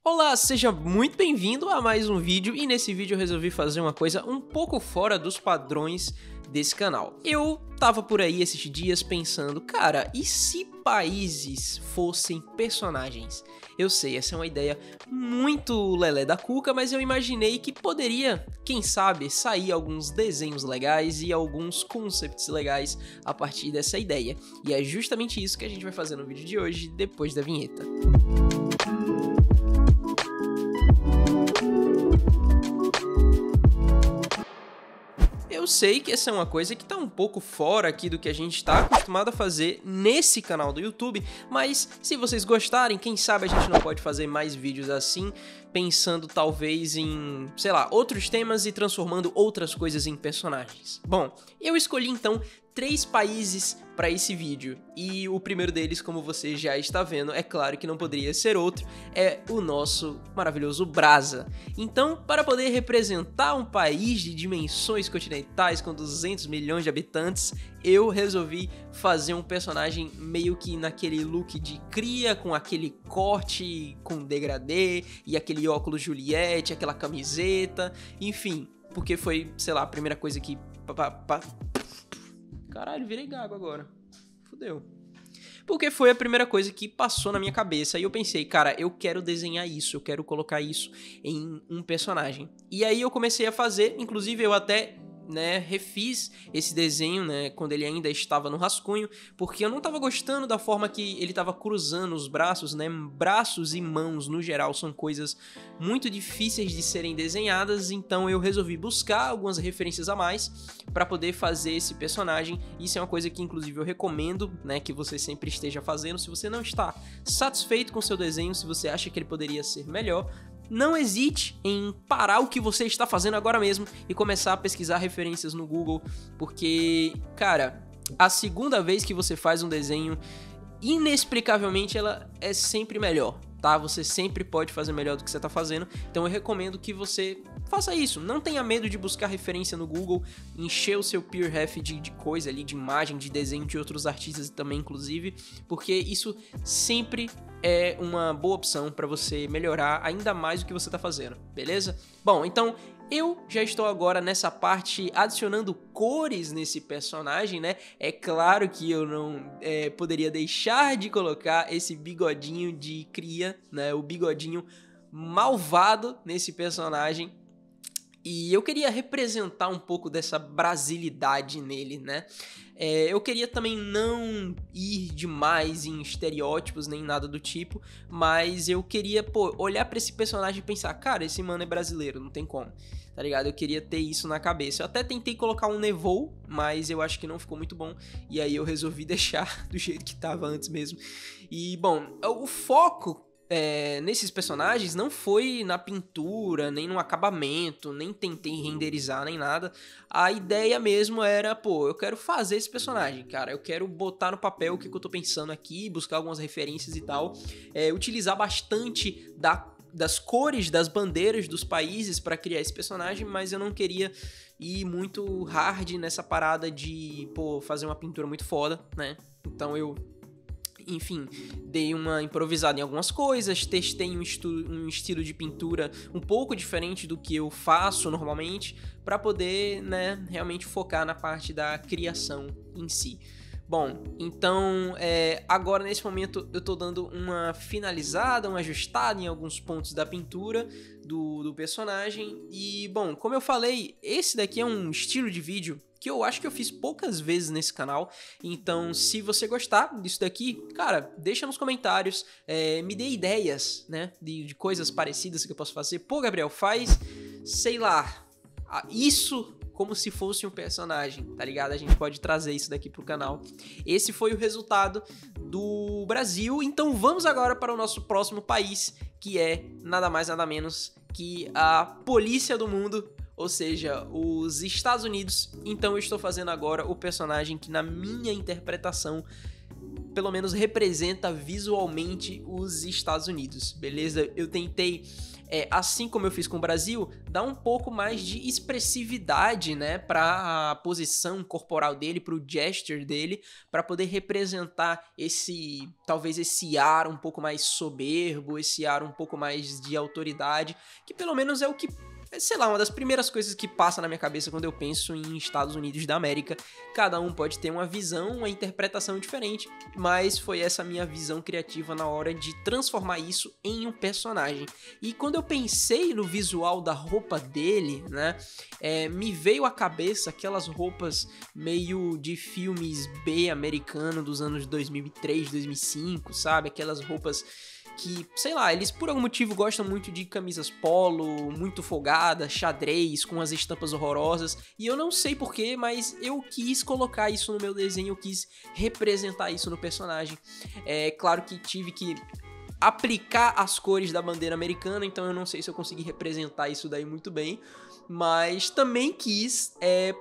Olá, seja muito bem-vindo a mais um vídeo e nesse vídeo eu resolvi fazer uma coisa um pouco fora dos padrões desse canal. Eu tava por aí esses dias pensando, cara, e se países fossem personagens? Eu sei, essa é uma ideia muito lelé da cuca, mas eu imaginei que poderia, quem sabe, sair alguns desenhos legais e alguns concepts legais a partir dessa ideia. E é justamente isso que a gente vai fazer no vídeo de hoje, depois da vinheta. Eu sei que essa é uma coisa que tá um pouco fora aqui do que a gente tá acostumado a fazer nesse canal do YouTube, mas se vocês gostarem, quem sabe a gente não pode fazer mais vídeos assim, pensando talvez em, sei lá, outros temas e transformando outras coisas em personagens. Bom, eu escolhi então 3 países para esse vídeo, e o primeiro deles, como você já está vendo, é claro que não poderia ser outro, é o nosso maravilhoso Brasa. Então, para poder representar um país de dimensões continentais com 200 milhões de habitantes, eu resolvi fazer um personagem meio que naquele look de cria, com aquele corte com degradê, e aquele óculos Juliette, aquela camiseta, enfim, porque foi, sei lá, a primeira coisa que... Caralho, virei gago agora. Fudeu. Porque foi a primeira coisa que passou na minha cabeça e eu pensei, cara, eu quero desenhar isso, eu quero colocar isso em um personagem. E aí eu comecei a fazer, inclusive eu até... refiz esse desenho, quando ele ainda estava no rascunho, porque eu não estava gostando da forma que ele estava cruzando os braços, braços e mãos, no geral, são coisas muito difíceis de serem desenhadas, então eu resolvi buscar algumas referências a mais para poder fazer esse personagem. Isso é uma coisa que, inclusive, eu recomendo, que você sempre esteja fazendo. Se você não está satisfeito com o seu desenho, se você acha que ele poderia ser melhor, não hesite em parar o que você está fazendo agora mesmo e começar a pesquisar referências no Google, porque, cara, a segunda vez que você faz um desenho, inexplicavelmente ela é sempre melhor, tá? Você sempre pode fazer melhor do que você está fazendo, então eu recomendo que você faça isso. Não tenha medo de buscar referência no Google, encher o seu PeerHef de coisa ali, de imagem, de desenho de outros artistas também, inclusive, porque isso sempre é uma boa opção para você melhorar ainda mais o que você está fazendo, beleza? Bom, então eu já estou agora nessa parte adicionando cores nesse personagem, É claro que eu não poderia deixar de colocar esse bigodinho de cria, O bigodinho malvado nesse personagem. E eu queria representar um pouco dessa brasilidade nele, Eu queria também não ir demais em estereótipos nem nada do tipo, mas eu queria, olhar pra esse personagem e pensar, cara, esse mano é brasileiro, não tem como, tá ligado? Eu queria ter isso na cabeça. Eu até tentei colocar um Nevou, mas eu acho que não ficou muito bom, e aí eu resolvi deixar do jeito que tava antes mesmo. E, bom, o foco... nesses personagens não foi na pintura, nem no acabamento, nem tentei renderizar, nem nada. A ideia mesmo era, eu quero fazer esse personagem, cara. Eu quero botar no papel o que eu tô pensando aqui, buscar algumas referências e tal. Utilizar bastante das cores, das bandeiras dos países para criar esse personagem, mas eu não queria ir muito hard nessa parada de, fazer uma pintura muito foda, Então eu... enfim, dei uma improvisada em algumas coisas, testei um estilo de pintura um pouco diferente do que eu faço normalmente, para poder, realmente focar na parte da criação em si. Bom, então, agora nesse momento eu tô dando uma finalizada, uma ajustada em alguns pontos da pintura do personagem. E, bom, como eu falei, esse daqui é um estilo de vídeo que eu acho que eu fiz poucas vezes nesse canal, então se você gostar disso daqui, cara, deixa nos comentários, me dê ideias, de coisas parecidas que eu posso fazer. Gabriel, faz, sei lá, isso como se fosse um personagem, tá ligado? A gente pode trazer isso daqui pro canal. Esse foi o resultado do Brasil, então vamos agora para o nosso próximo país, que é nada mais nada menos que a polícia do mundo, ou seja, os Estados Unidos. Então eu estou fazendo agora o personagem que, na minha interpretação, pelo menos representa visualmente os Estados Unidos, beleza? Eu tentei, assim como eu fiz com o Brasil, dar um pouco mais de expressividade, né, para a posição corporal dele, para o gesture dele, para poder representar talvez esse ar um pouco mais soberbo, esse ar um pouco mais de autoridade, que pelo menos é o que, sei lá, uma das primeiras coisas que passa na minha cabeça quando eu penso em Estados Unidos da América. Cada um pode ter uma visão, uma interpretação diferente, mas foi essa minha visão criativa na hora de transformar isso em um personagem. E quando eu pensei no visual da roupa dele, né, me veio à cabeça aquelas roupas meio de filmes B americano dos anos 2003, 2005, sabe? Aquelas roupas que, sei lá, eles por algum motivo gostam muito de camisas polo, muito folgadas, xadrez, com as estampas horrorosas, e eu não sei porquê, mas eu quis colocar isso no meu desenho, eu quis representar isso no personagem. É claro que tive que aplicar as cores da bandeira americana, então eu não sei se eu consegui representar isso daí muito bem, mas também quis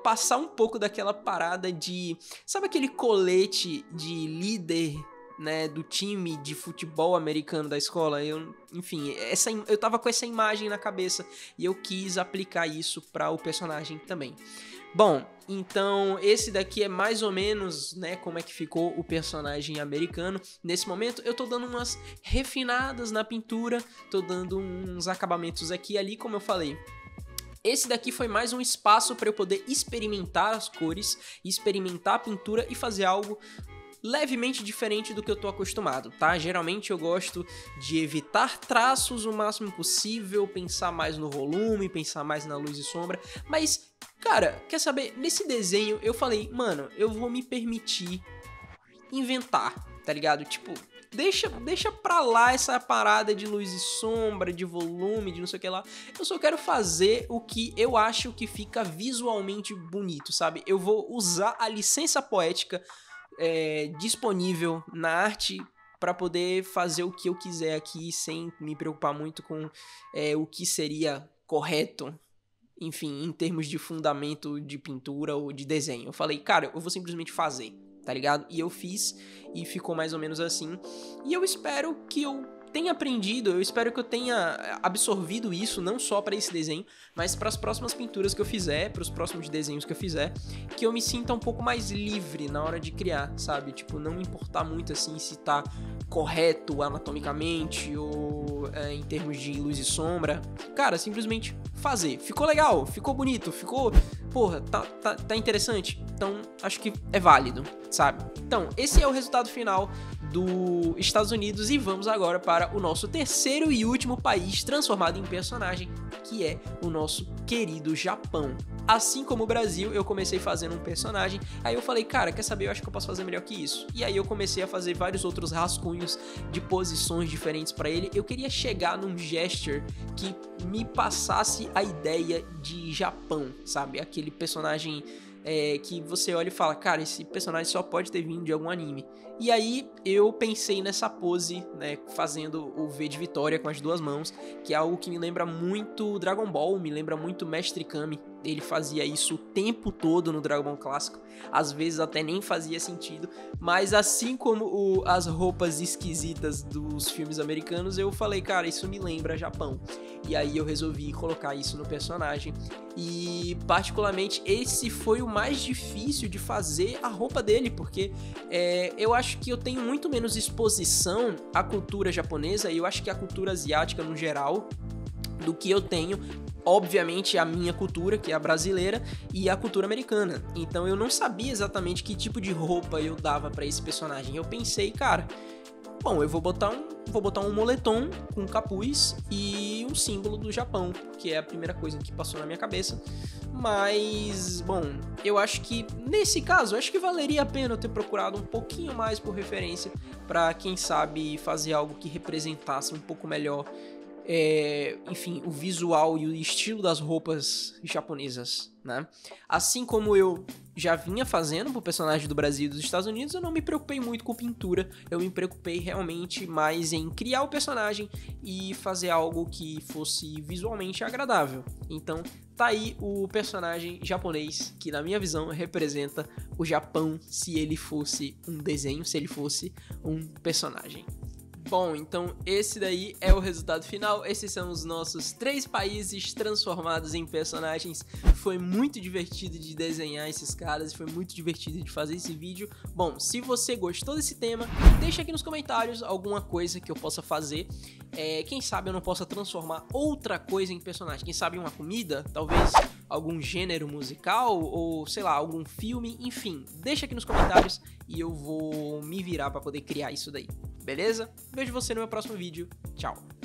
passar um pouco daquela parada de, sabe aquele colete de líder, né, do time de futebol americano da escola? Enfim, eu tava com essa imagem na cabeça e eu quis aplicar isso para o personagem também. Bom, então esse daqui é mais ou menos, né, como é que ficou o personagem americano. Nesse momento eu tô dando umas refinadas na pintura, tô dando uns acabamentos aqui e ali, como eu falei. Esse daqui foi mais um espaço para eu poder experimentar as cores, experimentar a pintura e fazer algo levemente diferente do que eu tô acostumado, tá? Geralmente eu gosto de evitar traços o máximo possível, pensar mais no volume, pensar mais na luz e sombra, mas, cara, quer saber? Nesse desenho eu falei, mano, eu vou me permitir inventar, tá ligado? Tipo, deixa pra lá essa parada de luz e sombra, de volume, de não sei o que lá. Eu só quero fazer o que eu acho que fica visualmente bonito, sabe? Eu vou usar a licença poética disponível na arte para poder fazer o que eu quiser aqui sem me preocupar muito com o que seria correto, enfim, em termos de fundamento de pintura ou de desenho. Eu falei, cara, eu vou simplesmente fazer, tá ligado? E eu fiz e ficou mais ou menos assim. E eu espero que eu tenha aprendido, eu espero que eu tenha absorvido isso não só para esse desenho, mas para as próximas pinturas que eu fizer, para os próximos desenhos que eu fizer, que eu me sinta um pouco mais livre na hora de criar, sabe? Tipo, não me importar muito assim se tá correto anatomicamente ou em termos de luz e sombra. Cara, simplesmente fazer. Ficou legal, ficou bonito, ficou... Porra, tá interessante. Então, acho que é válido, sabe? Então, esse é o resultado final dos Estados Unidos e vamos agora para o nosso terceiro e último país transformado em personagem, que é o nosso querido Japão. Assim como o Brasil, eu comecei fazendo um personagem, aí eu falei, cara, quer saber, eu acho que eu posso fazer melhor que isso. E aí eu comecei a fazer vários outros rascunhos de posições diferentes para ele. Eu queria chegar num gesture que me passasse a ideia de Japão, sabe? Aquele personagem que você olha e fala, cara, esse personagem só pode ter vindo de algum anime. E aí eu pensei nessa pose, né, fazendo o V de Vitória com as duas mãos, que é algo que me lembra muito Dragon Ball, me lembra muito Mestre Kami. Ele fazia isso o tempo todo no Dragon Ball clássico, às vezes até nem fazia sentido, mas assim como as roupas esquisitas dos filmes americanos, eu falei, cara, isso me lembra Japão. E aí eu resolvi colocar isso no personagem, e particularmente esse foi o mais difícil de fazer a roupa dele, porque eu acho que eu tenho muito menos exposição à cultura japonesa, e eu acho que a cultura asiática no geral, do que eu tenho, obviamente, a minha cultura, que é a brasileira, e a cultura americana. Então eu não sabia exatamente que tipo de roupa eu dava pra esse personagem. Eu pensei, cara, bom, eu vou botar um moletom com capuz e um símbolo do Japão, que é a primeira coisa que passou na minha cabeça. Mas, bom, eu acho que nesse caso, acho que valeria a pena eu ter procurado um pouquinho mais por referência pra, quem sabe, fazer algo que representasse um pouco melhor enfim, o visual e o estilo das roupas japonesas, né? Assim como eu já vinha fazendo pro personagem do Brasil e dos Estados Unidos, eu não me preocupei muito com pintura, eu me preocupei realmente mais em criar o personagem e fazer algo que fosse visualmente agradável. Então, tá aí o personagem japonês que, na minha visão, representa o Japão se ele fosse um desenho, se ele fosse um personagem. Bom, então esse daí é o resultado final. Esses são os nossos 3 países transformados em personagens. Foi muito divertido de desenhar esses caras, foi muito divertido de fazer esse vídeo. Bom, se você gostou desse tema, deixa aqui nos comentários alguma coisa que eu possa fazer. Quem sabe eu não possa transformar outra coisa em personagem. Quem sabe uma comida, talvez algum gênero musical ou, sei lá, algum filme. Enfim, deixa aqui nos comentários e eu vou me virar para poder criar isso daí. Beleza? Vejo você no meu próximo vídeo. Tchau!